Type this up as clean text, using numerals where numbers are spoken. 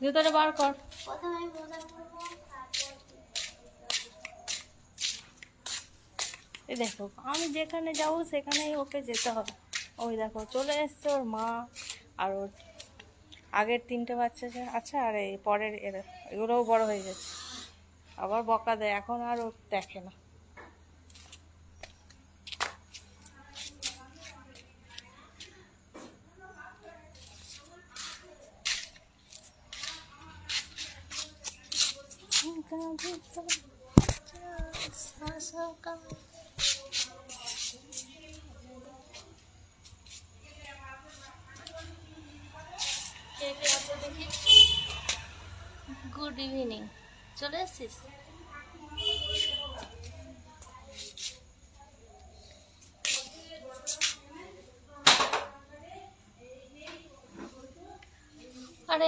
জুতোটা বার কর। এই দেখো, আমি যেখানে যাবো সেখানেই ওকে যেতে হবে। ওই দেখো চলে এসছে ওর মা, আর ওর আগের 3টে বাচ্চা আছে, আর এই পরের এগুলোও বড় হয়ে গেছে। আবার বকা দেয়, এখন আর ও দেখে না। গুড ইভিনিং, চলে এসছিস? আরে